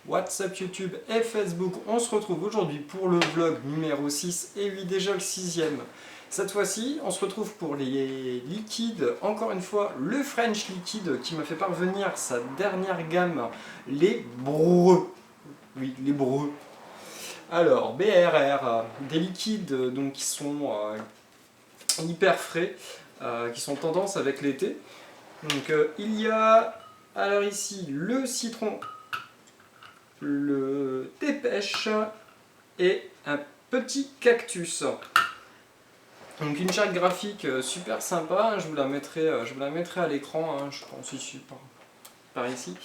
WhatsApp, YouTube et Facebook. On se retrouve aujourd'hui pour le vlog numéro 6 et oui, déjà le 6e. Cette fois-ci, on se retrouve pour les liquides. Encore une fois, le French Liquid qui m'a fait parvenir sa dernière gamme, les Breux. Oui, les Breux. Alors, BRR, des liquides donc, qui sont hyper frais, qui sont tendance avec l'été. Donc, il y a alors ici le citron, le thé pêche et un petit cactus. Donc une charte graphique super sympa, hein, je vous la mettrai à l'écran, hein, je pense ici, par ici,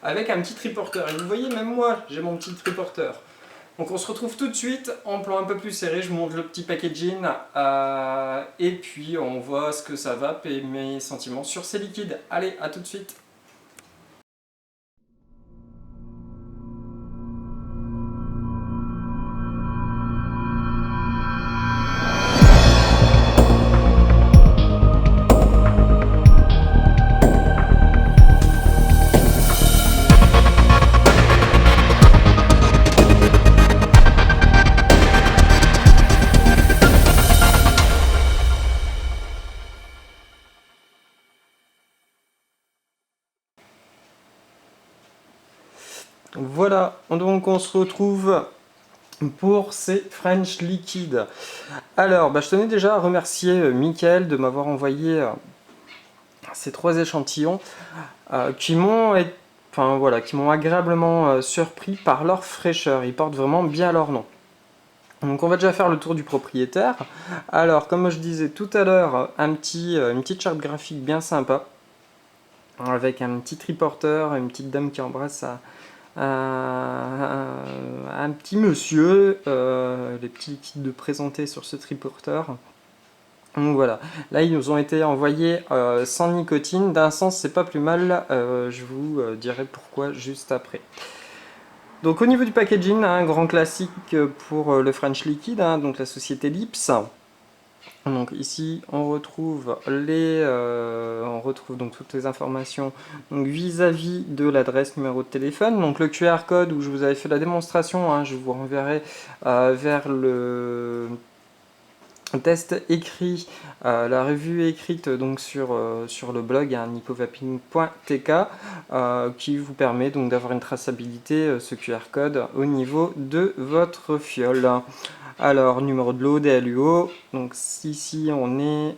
avec un petit triporteur. Et vous voyez, même moi, j'ai mon petit triporteur. Donc on se retrouve tout de suite en plan un peu plus serré, je vous montre le petit packaging, et puis on voit ce que ça va, et mes sentiments sur ces liquides. Allez, à tout de suite. Voilà, donc on se retrouve pour ces French Liquid. Alors, je tenais déjà à remercier Mickaël de m'avoir envoyé ces 3 échantillons qui m'ont agréablement surpris par leur fraîcheur. Ils portent vraiment bien leur nom. Donc on va déjà faire le tour du propriétaire. Alors, comme je disais tout à l'heure, une petite charte graphique bien sympa, avec un petit triporteur, une petite dame qui embrasse un petit monsieur, les petits liquides de présenter sur ce triporteur. Donc voilà, là ils nous ont été envoyés sans nicotine. D'un sens c'est pas plus mal, je vous dirai pourquoi juste après. Donc au niveau du packaging, un grand classique pour le French Liquid, hein, donc la société Lips. Donc ici on retrouve donc toutes les informations vis-à-vis de l'adresse, numéro de téléphone. Donc le QR code où je vous avais fait la démonstration, hein, je vous renverrai vers le test écrit, la revue écrite donc sur le blog, hein, nipovaping.tk, qui vous permet donc d'avoir une traçabilité, ce QR code, au niveau de votre fiole. Alors, numéro de l'eau, DLUO, donc ici on est,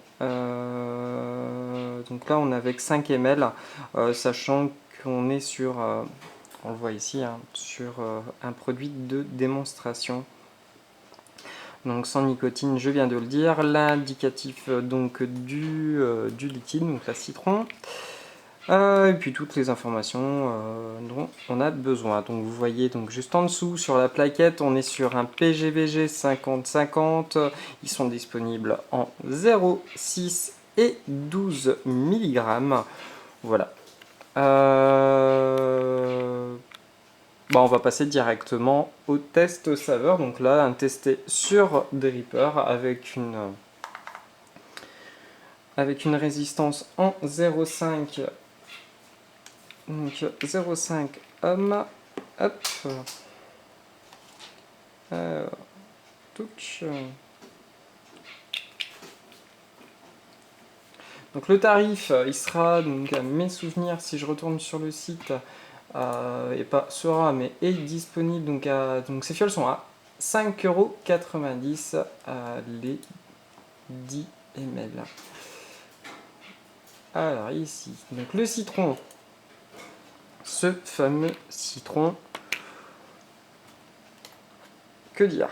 donc là on est avec 5 ml, sachant qu'on est sur, on le voit ici, hein, sur un produit de démonstration. Donc sans nicotine, je viens de le dire. L'indicatif donc du liquide, donc la citron. Et puis toutes les informations dont on a besoin. Donc vous voyez donc juste en dessous sur la plaquette, on est sur un PGVG 50-50. Ils sont disponibles en 0,6 et 12 mg. Voilà. On va passer directement au test saveur. Donc là, un testé sur des Reaper avec une résistance en 0,5. Donc 0,5 ohm. Hop. Donc le tarif, il sera, donc à mes souvenirs, si je retourne sur le site, et pas sera, mais est disponible. Donc ces fioles sont à 5,90 € les 10 ml. Alors ici, donc le citron, ce fameux citron, que dire?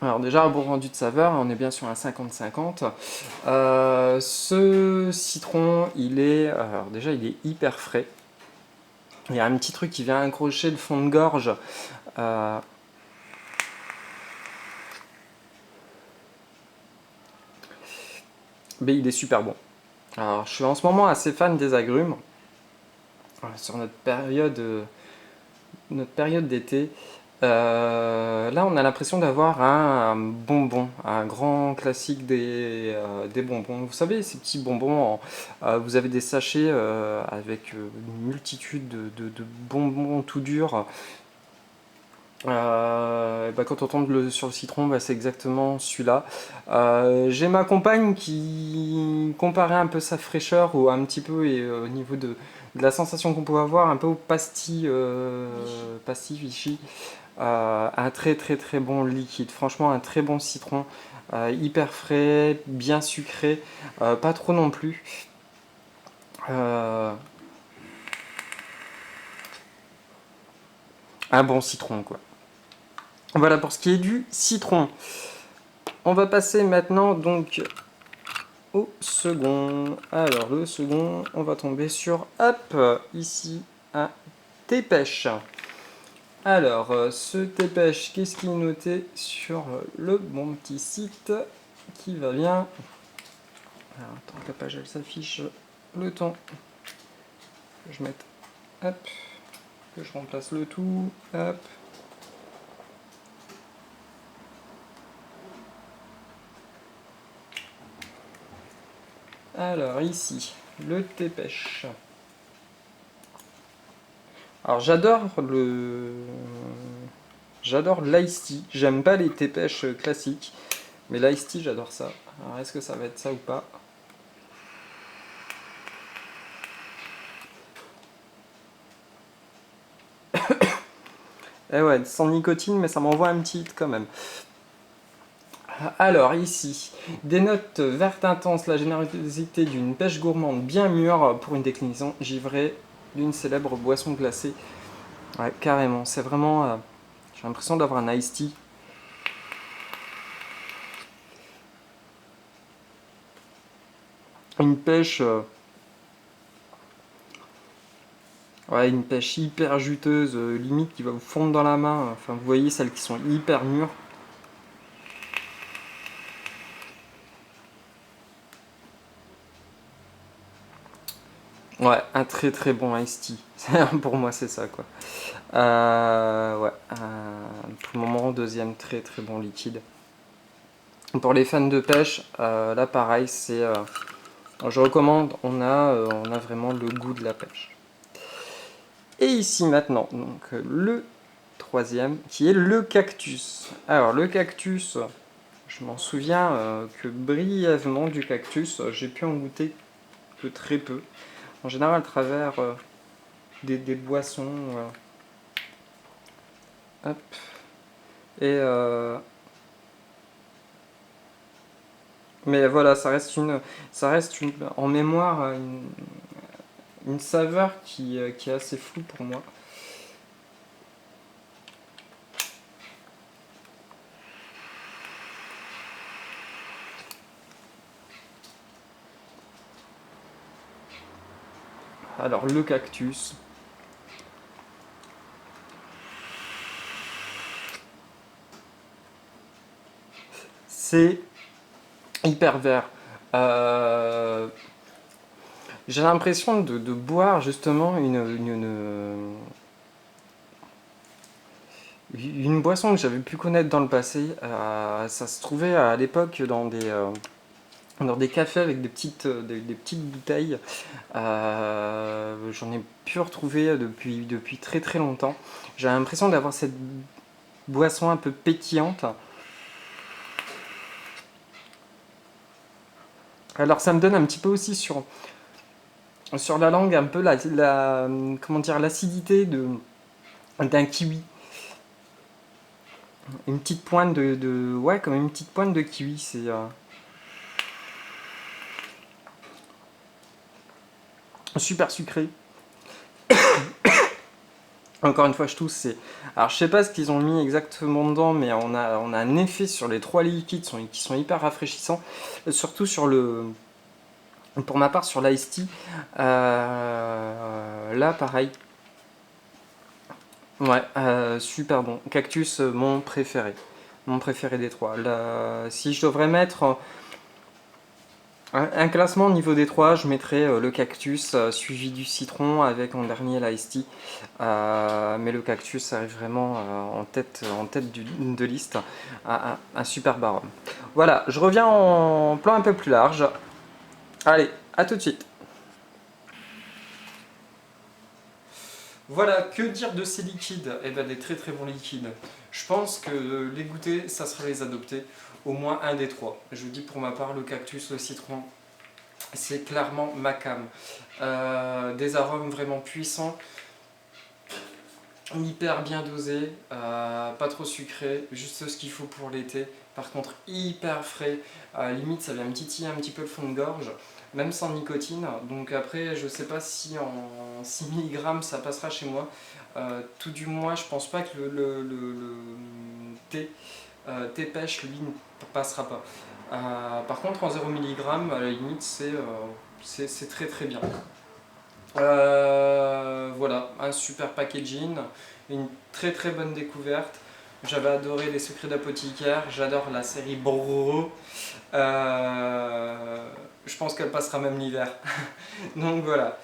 Alors déjà, un bon rendu de saveur, on est bien sur un 50-50. Ce citron, il est hyper frais. Il y a un petit truc qui vient accrocher le fond de gorge. Mais il est super bon. Alors, je suis en ce moment assez fan des agrumes. Sur notre période d'été, Là, on a l'impression d'avoir un bonbon, un grand classique des bonbons. Vous savez, ces petits bonbons, vous avez des sachets avec une multitude de bonbons tout durs. Et bah, quand on tombe sur le citron, bah, c'est exactement celui-là. J'ai ma compagne qui comparait un peu sa fraîcheur ou un petit peu et, au niveau de la sensation qu'on pouvait avoir, un peu au pastis Vichy. Un très très très bon liquide, franchement un très bon citron, hyper frais, bien sucré, pas trop non plus. Euh, un bon citron quoi. Voilà pour ce qui est du citron. On va passer maintenant donc au second. Alors le second, on va tomber sur, hop, ici, un thé pêche. Alors, ce thé pêche, qu'est-ce qu'il notait sur le bon petit site qui va bien. Alors, tant que la page elle s'affiche, le temps que je mette, hop, que je remplace le tout, hop. Alors ici, le thé pêche. Alors j'adore l'ice tea. J'aime pas les thé pêche classiques, mais l'ice tea j'adore ça. Alors est-ce que ça va être ça ou pas? Eh ouais, sans nicotine, mais ça m'envoie un petit hit quand même. Alors ici, des notes vertes intenses, la générosité d'une pêche gourmande bien mûre pour une déclinaison givrée d'une célèbre boisson glacée. Ouais, carrément, c'est vraiment... j'ai l'impression d'avoir un iced tea. Une pêche... ouais, une pêche hyper juteuse, limite qui va vous fondre dans la main. Enfin, vous voyez celles qui sont hyper mûres. Ouais, un très très bon iced tea. Pour moi, c'est ça, quoi. Ouais, pour le moment, deuxième très très bon liquide. Pour les fans de pêche, là pareil, je recommande, on a vraiment le goût de la pêche. Et ici maintenant, donc le troisième, qui est le cactus. Alors le cactus, je m'en souviens que brièvement du cactus, j'ai pu en goûter que très peu. En général à travers des boissons. Hop. Et mais voilà, ça reste en mémoire une saveur qui est assez floue pour moi. Alors le cactus, c'est hyper vert. Euh, j'ai l'impression de boire justement une boisson que j'avais pu connaître dans le passé. Ça se trouvait à l'époque dans des cafés avec des petites bouteilles. J'en ai pu retrouver depuis très très longtemps. J'ai l'impression d'avoir cette boisson un peu pétillante. Alors ça me donne un petit peu aussi sur la langue un peu comment dire, l'acidité d'un kiwi. Une petite pointe ouais, comme une petite pointe de kiwi. C'est super sucré. Encore une fois, je tousse. Alors, je sais pas ce qu'ils ont mis exactement dedans, mais on a un effet sur les trois liquides qui sont hyper rafraîchissants. Surtout pour ma part, sur l'ice tea. Là, pareil. Ouais, super bon. Cactus, mon préféré. Mon préféré des trois. Là, si je devrais mettre Un classement niveau des 3, je mettrais le cactus suivi du citron avec en dernier l'ice tea. Mais le cactus arrive vraiment en tête de liste. Un super arôme. Voilà, je reviens en plan un peu plus large. Allez, à tout de suite. Voilà, que dire de ces liquides? Eh bien, des très très bons liquides. Je pense que les goûter, ça serait les adopter. Au moins un des trois. Je vous dis pour ma part, le cactus, le citron, c'est clairement ma came. Des arômes vraiment puissants, hyper bien dosés, pas trop sucré, juste ce qu'il faut pour l'été. Par contre, hyper frais, limite ça vient me titiller un petit peu le fond de gorge, même sans nicotine. Donc après, je sais pas si en 6 mg ça passera chez moi. Tout du moins, je pense pas que le thé, thé pêche, lui, ne passera pas. Par contre, en 0 mg, à la limite, c'est très très bien. Voilà, un super packaging, une très très bonne découverte. J'avais adoré Les Secrets d'Apothicaire, j'adore la série Brrr. Je pense qu'elle passera même l'hiver. Donc voilà.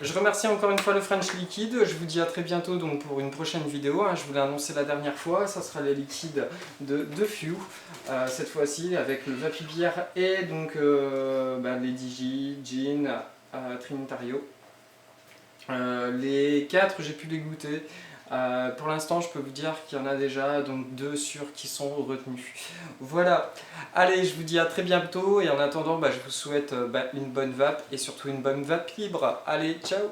Je remercie encore une fois le French Liquid. Je vous dis à très bientôt donc, pour une prochaine vidéo. Je vous l'ai annoncé la dernière fois, ça sera les liquides de Few. Cette fois-ci avec le Vapibière et donc les Digi, Gin, Trinitario. Les 4, j'ai pu les goûter. Pour l'instant, je peux vous dire qu'il y en a déjà donc 2 sûrs qui sont retenus. Voilà. Allez, je vous dis à très bientôt et en attendant, je vous souhaite une bonne vape et surtout une bonne vape libre. Allez, ciao!